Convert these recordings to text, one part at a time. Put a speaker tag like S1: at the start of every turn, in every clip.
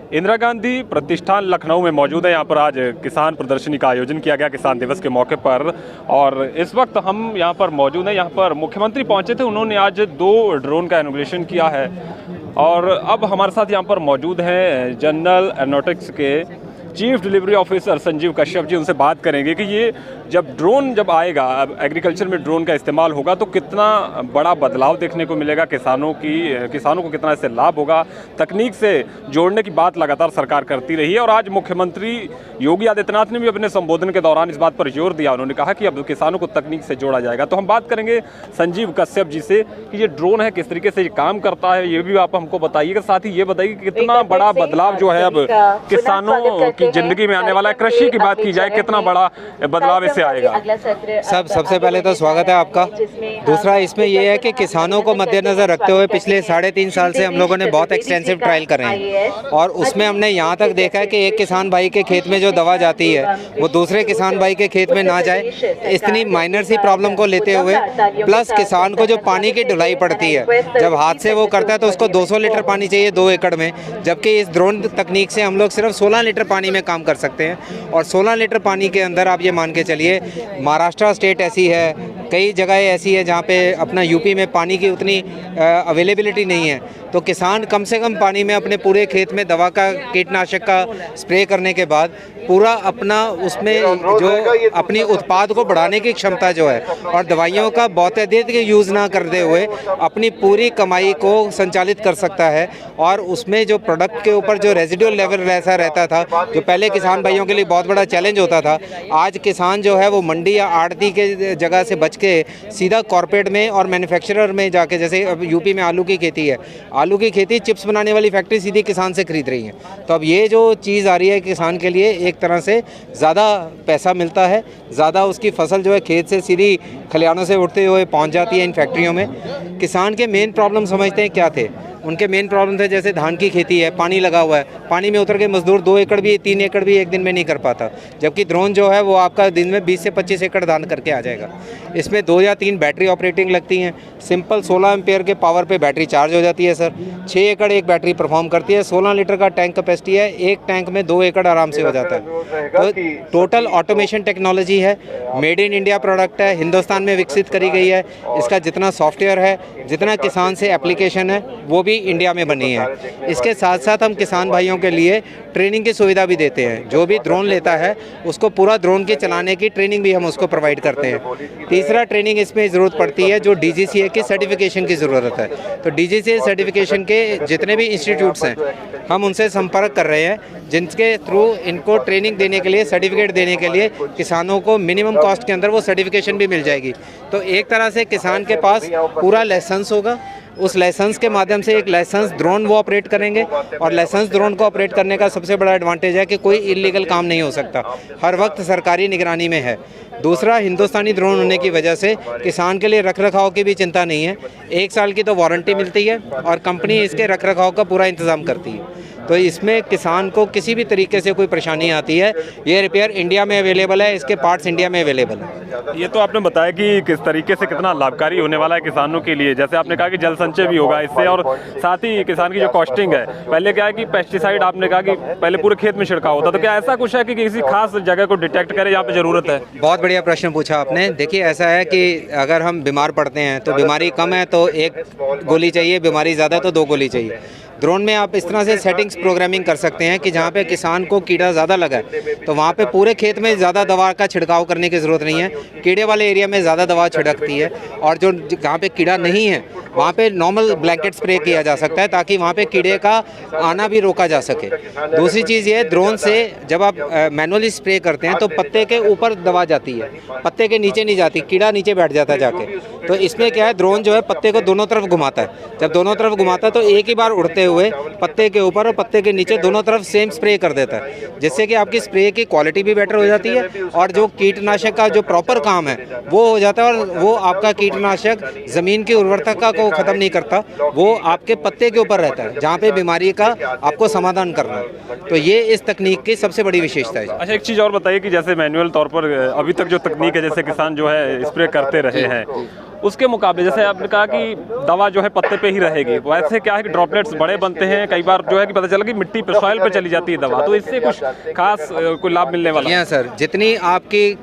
S1: इंदिरा गांधी प्रतिष्ठान लखनऊ में मौजूद है। यहाँ पर आज किसान प्रदर्शनी का आयोजन किया गया किसान दिवस के मौके पर, और इस वक्त हम यहाँ पर मौजूद हैं। यहाँ पर मुख्यमंत्री पहुँचे थे, उन्होंने आज 2 ड्रोन का इनॉग्रेशन किया है। और अब हमारे साथ यहाँ पर मौजूद हैं जनरल एरोनॉटिक्स के chief delivery officer Sanjeev Kashyap ji. उनसे बात करेंगे कि ये जब ड्रोन आएगा, अब एग्रीकल्चर में ड्रोन का इस्तेमाल होगा तो कितना बड़ा बदलाव देखने को मिलेगा, किसानों को कितना इससे लाभ होगा। तकनीक से जोड़ने की बात लगातार सरकार करती रही है, और आज मुख्यमंत्री योगी आदित्यनाथ ने भी अपने संबोधन के दौरान इस बात पर जोर दिया। उन्होंने कहा कि अब किसानों को तकनीक से जोड़ा जाएगा। तो हम बात करेंगे संजीव कश्यप जी से कि ये ड्रोन है, किस तरीके से ये काम करता है, ये भी आप हमको बताइएगा। साथ ही ये बताइए कि कितना बड़ा बदलाव जो है अब किसानों की जिंदगी में आने वाला है। कृषि की बात की जाए, कितना बड़ा बदलाव इससे आएगा।
S2: सबसे पहले तो स्वागत है आपका। दूसरा इसमें यह है कि किसानों को मद्देनजर रखते हुए पिछले 3.5 साल से हम लोगों ने बहुत एक्सटेंसिव ट्रायल करे हैं, और उसमें हमने यहाँ तक देखा है कि एक किसान भाई के खेत में जो दवा जाती है वो दूसरे किसान भाई के खेत में ना जाए। इतनी माइनर सी प्रॉब्लम को लेते हुए, प्लस किसान को जो पानी की ढुलाई पड़ती है, जब हाथ से वो करता है तो उसको 200 लीटर पानी चाहिए 2 एकड़ में, जबकि इस ड्रोन तकनीक से हम लोग सिर्फ 16 लीटर पानी में काम कर सकते हैं। और 16 लीटर पानी के अंदर आप ये मान के चलिए, महाराष्ट्र स्टेट ऐसी है, कई जगह ऐसी है जहाँ पे अपना यूपी में पानी की उतनी अवेलेबिलिटी नहीं है, तो किसान कम से कम पानी में अपने पूरे खेत में दवा का, कीटनाशक का स्प्रे करने के बाद पूरा अपना उसमें जो अपनी उत्पाद को बढ़ाने की क्षमता जो है, और दवाइयों का बहुत अधिक यूज़ ना करते हुए अपनी पूरी कमाई को संचालित कर सकता है। और उसमें जो प्रोडक्ट के ऊपर जो रेजिडुअल लेवल ऐसा रहता था, जो पहले किसान भाइयों के लिए बहुत बड़ा चैलेंज होता था, आज किसान जो है वो मंडी या आड़ती के जगह से बच के सीधा कॉर्पोरेट में और मैन्युफैक्चरर में जाके, जैसे अब यूपी में आलू की खेती है, आलू की खेती चिप्स बनाने वाली फैक्ट्री सीधी किसान से खरीद रही है। तो अब ये जो चीज़ आ रही है किसान के लिए, एक तरह से ज़्यादा पैसा मिलता है, ज़्यादा उसकी फसल जो है खेत से सीधी खलिहानों से उठते हुए पहुंच जाती है इन फैक्ट्रियों में। किसान के मेन प्रॉब्लम समझते हैं क्या थे? उनके मेन प्रॉब्लम थे, जैसे धान की खेती है, पानी लगा हुआ है, पानी में उतर के मजदूर 2 एकड़ भी 3 एकड़ भी एक दिन में नहीं कर पाता, जबकि ड्रोन जो है वो आपका दिन में 20 से 25 एकड़ धान करके आ जाएगा। इसमें 2 या 3 बैटरी ऑपरेटिंग लगती हैं। सिंपल 16 एम्पेयर के पावर पे बैटरी चार्ज हो जाती है सर। 6 एकड़ एक बैटरी परफॉर्म करती है। 16 लीटर का टैंक कैपेसिटी है, एक टैंक में 2 एकड़ आराम से हो जाता है। तो टोटल ऑटोमेशन टेक्नोलॉजी है, मेड इन इंडिया प्रोडक्ट है, हिंदुस्तान में विकसित करी गई है। इसका जितना सॉफ्टवेयर है, जितना किसान से एप्लीकेशन है, वो भी इंडिया में बनी है। इसके साथ साथ हम किसान भाइयों के लिए ट्रेनिंग की सुविधा भी देते हैं। जो भी ड्रोन लेता है उसको पूरा ड्रोन के चलाने की ट्रेनिंग भी हम उसको प्रोवाइड करते हैं। तीसरा ट्रेनिंग इसमें ज़रूरत पड़ती है जो DGCA की सर्टिफिकेशन की ज़रूरत है। तो DGCA सर्टिफिकेशन के जितने भी इंस्टीट्यूट्स हैं, हम उनसे संपर्क कर रहे हैं, जिनके थ्रू इनको ट्रेनिंग देने के लिए, सर्टिफिकेट देने के लिए किसानों को मिनिमम कॉस्ट के अंदर वो सर्टिफिकेशन भी मिल जाएगी। तो एक तरह से किसान के पास पूरा लाइसेंस होगा। उस लाइसेंस के माध्यम से एक लाइसेंस ड्रोन वो ऑपरेट करेंगे, और लाइसेंस ड्रोन को ऑपरेट करने का सबसे बड़ा एडवांटेज है कि कोई इलीगल काम नहीं हो सकता, हर वक्त सरकारी निगरानी में है। दूसरा, हिंदुस्तानी ड्रोन होने की वजह से किसान के लिए रखरखाव की भी चिंता नहीं है। 1 साल की तो वारंटी मिलती है, और कंपनी इसके रखरखाव का पूरा इंतज़ाम करती है। तो इसमें किसान को किसी भी तरीके से कोई परेशानी आती है, ये रिपेयर इंडिया में अवेलेबल है, इसके पार्ट्स इंडिया में अवेलेबल है।
S1: ये तो आपने बताया कि किस तरीके से कितना लाभकारी होने वाला है किसानों के लिए। जैसे आपने कहा कि जल संचय भी होगा इससे, और साथ ही किसान की जो कॉस्टिंग है, पहले क्या है कि पेस्टिसाइड आपने कहा कि पहले पूरे खेत में छिड़काव होता, तो क्या ऐसा कुछ है कि किसी खास जगह को डिटेक्ट करे जहाँ पे ज़रूरत है?
S2: बहुत बढ़िया प्रश्न पूछा आपने। देखिए, ऐसा है कि अगर हम बीमार पड़ते हैं तो बीमारी कम है तो 1 गोली चाहिए, बीमारी ज़्यादा तो 2 गोली चाहिए। ड्रोन में आप इस तरह से सेटिंग्स प्रोग्रामिंग कर सकते हैं कि जहाँ पे किसान को कीड़ा ज़्यादा लगा है तो वहाँ पे पूरे खेत में ज़्यादा दवा का छिड़काव करने की ज़रूरत नहीं है, कीड़े वाले एरिया में ज़्यादा दवा छिड़कती है। और जो जहाँ पे कीड़ा नहीं है वहाँ पे नॉर्मल ब्लैंकेट स्प्रे किया जा सकता है, ताकि वहाँ पे कीड़े का आना भी रोका जा सके। दूसरी चीज़ ये, ड्रोन से जब आप मैनुअली स्प्रे करते हैं तो पत्ते के ऊपर दवा जाती है, पत्ते के नीचे नहीं जाती, कीड़ा नीचे बैठ जाता है जाके। तो इसमें क्या है, ड्रोन जो है पत्ते को दोनों तरफ घुमाता है। जब दोनों तरफ घुमाता है तो एक ही बार उड़ते हुए पत्ते के ऊपर और पत्ते के नीचे दोनों तरफ सेम स्प्रे कर देता है, जिससे कि आपकी स्प्रे की क्वालिटी भी बेटर हो जाती है, और जो कीटनाशक का जो प्रॉपर काम है वो हो जाता है। और वो आपका कीटनाशक ज़मीन की उर्वरता को ख़त्म नहीं करता, वो आपके पत्ते के ऊपर रहता है जहाँ पे बीमारी का आपको समाधान करना है। तो ये इस तकनीक की सबसे बड़ी विशेषता है।
S1: अच्छा, एक चीज़ और बताइए कि जैसे मैनुअल तौर पर अभी तक जो तकनीक है, जैसे किसान जो है स्प्रे करते रहे हैं, उसके मुकाबले जैसे आपने कहा कि दवा जो है पत्ते पे ही रहेगी, वैसे क्या है कि ड्रॉपलेट्स बड़े बनते हैं, कई बार जो है कि पता चला कि मिट्टी पे सॉइल पे चली जाती है दवा, तो इससे कुछ खास कोई लाभ मिलने वाला?
S2: हाँ सर, जितनी आपकी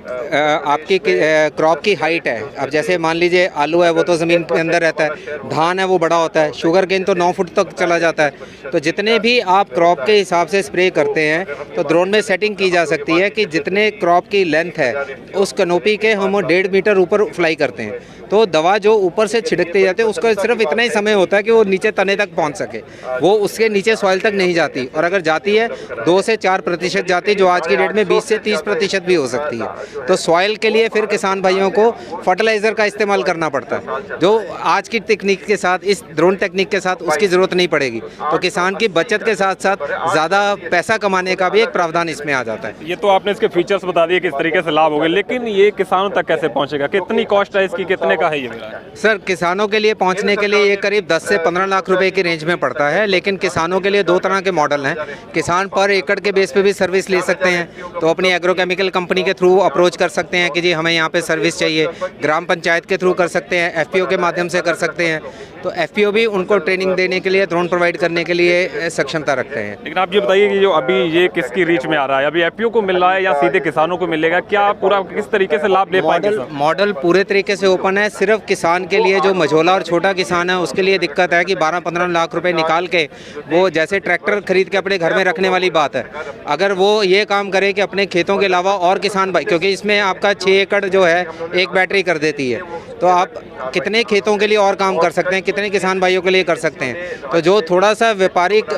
S2: क्रॉप की हाइट है, अब जैसे मान लीजिए आलू है वो तो ज़मीन के अंदर रहता है, धान है वो बड़ा होता है, शुगर केन तो 9 फुट तक चला जाता है। तो जितने भी आप क्रॉप के हिसाब से स्प्रे करते हैं तो ड्रोन में सेटिंग की जा सकती है कि जितने क्रॉप की लेंथ है उस कनोपी के हम 1.5 मीटर ऊपर फ्लाई करते हैं, तो दवा जो ऊपर से छिड़कते जाते हैं उसका सिर्फ इतना ही समय होता है कि वो नीचे तने तक पहुंच सके, वो उसके नीचे सॉइल तक नहीं जाती, और अगर जाती है 2 से 4% जाती है, जो आज की डेट में 20 से 30% भी हो सकती है। तो सॉइल के लिए फिर किसान भाइयों को फर्टिलाइज़र का इस्तेमाल करना पड़ता है, जो आज की टेक्निक के साथ, इस ड्रोन टेक्निक के साथ उसकी ज़रूरत नहीं पड़ेगी। तो किसान की बचत के साथ साथ ज़्यादा पैसा कमाने का भी एक प्रावधान इसमें आ जाता है।
S1: ये तो आपने इसके फीचर्स बता दिए किस तरीके से लाभ होगा, लेकिन ये किसानों तक कैसे पहुंचेगा? कितनी कॉस्ट है इसकी, कितने का है ये मेरा?
S2: सर, किसानों के लिए पहुंचने के लिए ये करीब 10 से 15 लाख रुपए की रेंज में पड़ता है, लेकिन किसानों के लिए 2 तरह के मॉडल हैं। किसान पर एकड़ के बेस पे भी सर्विस ले सकते हैं, तो अपनी एग्रोकेमिकल कंपनी के थ्रू अप्रोच कर सकते हैं कि जी हमें यहाँ पे सर्विस चाहिए, ग्राम पंचायत के थ्रू कर सकते हैं, एफपीओ के माध्यम से कर सकते हैं। तो एफपीओ भी उनको ट्रेनिंग देने के लिए, ड्रोन प्रोवाइड करने के लिए सक्षमता रखते हैं।
S1: लेकिन आप ये बताइए कि जो अभी ये किसकी रीच में आ रहा है, अभी एफपीओ को मिल रहा है या सीधे किसानों को मिलेगा? क्या पूरा किस तरीके से लाभ ले पाएंगे?
S2: मॉडल पूरे तरीके से ओपन है, सिर्फ किसान के लिए, जो मझोला और छोटा किसान है उसके लिए दिक्कत है कि 12-15 लाख रुपए निकाल के वो जैसे ट्रैक्टर खरीद के अपने घर में रखने वाली बात है। अगर वो ये काम करे कि अपने खेतों के अलावा और किसान भाई, क्योंकि इसमें आपका 6 एकड़ जो है एक बैटरी कर देती है, तो आप कितने खेतों के लिए और काम कर सकते हैं, कितने किसान भाइयों के लिए कर सकते हैं। तो जो थोड़ा सा व्यापारिक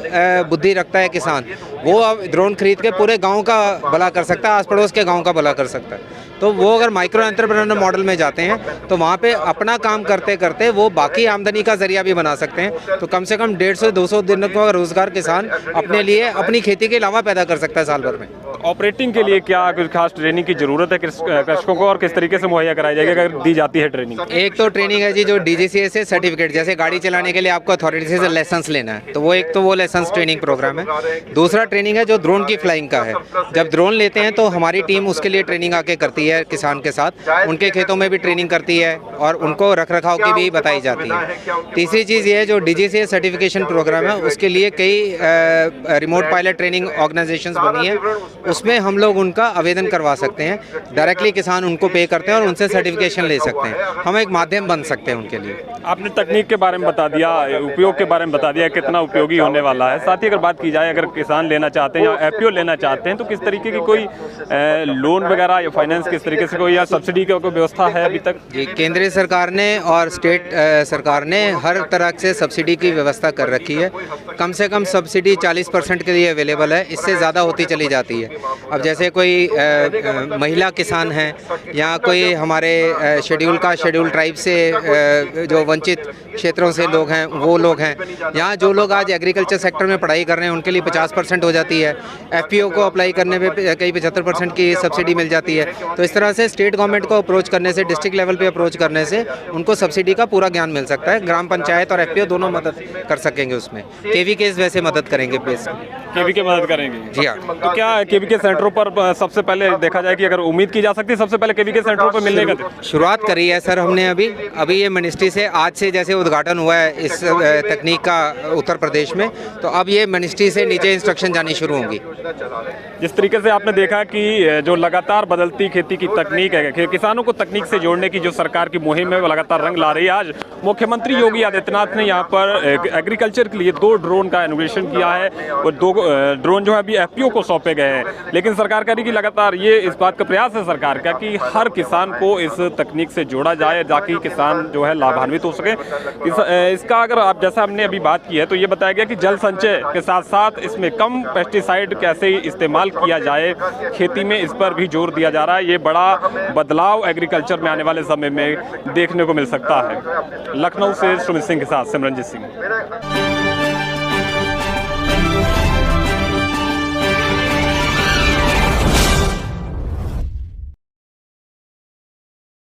S2: बुद्धि रखता है किसान, वो अब ड्रोन खरीद के पूरे गांव का भला कर सकता है, आस पड़ोस के गांव का भला कर सकता है। तो वो अगर माइक्रो एंटरप्रेन्योर मॉडल में जाते हैं तो वहाँ पे अपना काम करते करते वो बाकी आमदनी का जरिया भी बना सकते हैं। तो कम से कम 150-200 दिन का रोजगार किसान अपने लिए अपनी खेती के अलावा पैदा कर सकता है साल भर में।
S1: ऑपरेटिंग के लिए क्या कुछ खास ट्रेनिंग की जरूरत है कृषकों को, और किस तरीके से मुहैया कराई जाएगी अगर दी जाती है ट्रेनिंग?
S2: एक तो ट्रेनिंग है जी, जो डीजीसीए से सर्टिफिकेट, जैसे गाड़ी चलाने के लिए आपको अथॉरिटी से लाइसेंस लेना है, तो वो एक तो वो लाइसेंस ट्रेनिंग प्रोग्राम है। दूसरा ट्रेनिंग है जो ड्रोन की फ्लाइंग का है। जब ड्रोन लेते हैं तो हमारी टीम उसके लिए ट्रेनिंग आके करती है किसान के साथ, उनके खेतों में भी ट्रेनिंग करती है और उनको रख रखाव की भी बताई जाती है। तीसरी चीज़ ये है, जो डीजीसीए सर्टिफिकेशन प्रोग्राम है उसके लिए कई रिमोट पायलट ट्रेनिंग ऑर्गेनाइजेशंस बनी है, उसमें हम लोग उनका आवेदन करवा सकते हैं। डायरेक्टली किसान उनको पे करते हैं और उनसे सर्टिफिकेशन ले सकते हैं। हम एक माध्यम बन सकते हैं उनके लिए।
S1: आपने तकनीक के बारे में बता दिया, उपयोग के बारे में बता दिया, कितना उपयोगी होने वाला है। साथ ही अगर बात की जाए, अगर किसान लेना चाहते हैं या एफपीओ लेना चाहते हैं, तो किस तरीके की कोई लोन वगैरह या फाइनेंस किस तरीके से कोई या सब्सिडी की कोई व्यवस्था है अभी तक?
S2: जी, केंद्रीय सरकार ने और स्टेट सरकार ने हर तरह से सब्सिडी की व्यवस्था कर रखी है। कम से कम सब्सिडी 40% के लिए अवेलेबल है, इससे ज़्यादा होती चली जाती है। अब जैसे कोई महिला किसान हैं या कोई हमारे शेड्यूल ट्राइब से जो वंचित क्षेत्रों से लोग हैं, वो लोग हैं, यहाँ जो लोग आज एग्रीकल्चर सेक्टर में पढ़ाई कर रहे हैं उनके लिए 50% हो जाती है। एफपीओ को अप्लाई करने पे कई 75% की सब्सिडी मिल जाती है। तो इस तरह से स्टेट गवर्नमेंट को अप्रोच करने से, डिस्ट्रिक्ट लेवल पे अप्रोच करने से उनको सब्सिडी का पूरा ज्ञान मिल सकता है। ग्राम पंचायत और एफपीओ दोनों मदद कर सकेंगे उसमें। केवीके वैसे मदद करेंगे,
S1: केवीके मदद करेंगे।
S2: जी हाँ।
S1: तो क्या केवीके सेंटरों पर सबसे पहले देखा जाए कि अगर उम्मीद की जा सकती है सबसे पहले केवीके सेंटरों पर मिलने का?
S2: शुरुआत करी है सर हमने अभी ये मिनिस्ट्री से आज से जैसे उद्घाटन हुआ है इस तकनीक का उत्तर प्रदेश में, तो अब ये मिनिस्ट्री से नीचे इंस्ट्रक्शन जानी शुरू होंगी।
S1: जिस तरीके से आपने देखा कि जो लगातार बदलती खेती की तकनीक है, किसानों को तकनीक से जोड़ने की जो सरकार की मुहिम है वो लगातार रंग ला रही है। आज मुख्यमंत्री योगी आदित्यनाथ ने यहाँ पर एग्रीकल्चर के लिए 2 ड्रोन का इनोवेशन किया है और 2 ड्रोन जो है अभी एफपीओ को सौंपे गए हैं। लेकिन सरकार कह रही कि लगातार ये इस बात का प्रयास है सरकार का कि हर किसान को इस तकनीक से जोड़ा जाए ताकि किसान जो है लाभान्वित हो सके। इसका अगर आप जैसा हमने अभी बात की है तो ये बताया गया कि जल संचय के साथ साथ इसमें कम पेस्टिसाइड कैसे इस्तेमाल किया जाए खेती में, इस पर भी जोर दिया जा रहा है। ये बड़ा बदलाव एग्रीकल्चर में आने वाले समय में देखने को मिल सकता है। लखनऊ से सुमित सिंह के साथ सिमरनजीत सिंह।